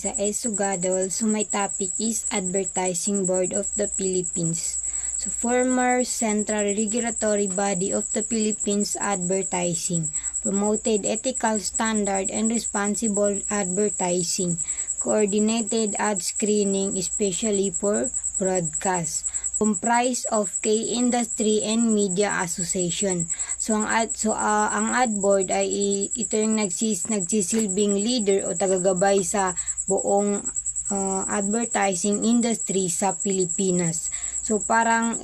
sa Esugadol. So my topic is Advertising Board of the Philippines. So former Central Regulatory Body of the Philippines Advertising promoted ethical standard and responsible advertising, coordinated ad screening especially for broadcast, comprised of K-Industry and Media Association. So ang ad board ay ito yung nagsisilbing leader o tagagabay sa buong advertising industry sa Pilipinas. So parang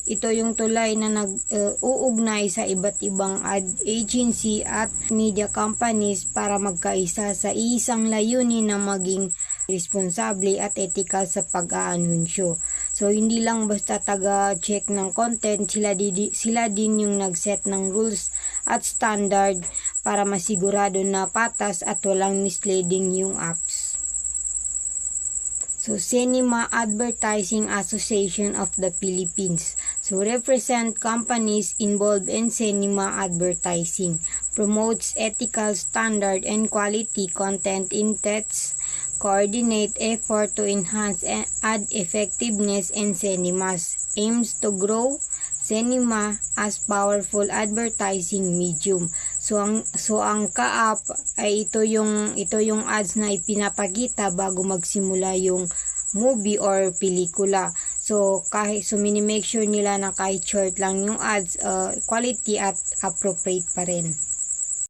ito yung tulay na nag-uugnay sa iba't ibang ad agency at media companies para magkaisa sa isang layunin na maging responsable at ethical sa pag-aanunsyo. So hindi lang basta taga-check ng content, sila din yung nag-set ng rules at standard para masigurado na patas at walang misleading yung apps. So, Cinema Advertising Association of the Philippines. So, represent companies involved in cinema advertising. Promotes ethical standard and quality content in tests. Coordinate effort to enhance ad effectiveness in cinemas. Aims to grow cinema as powerful advertising medium. So ang ka-app ay ito yung ads na ipinapakita bago magsimula yung movie or pelikula. So minimake sure nila na kahit short lang yung ads, quality at appropriate pa rin.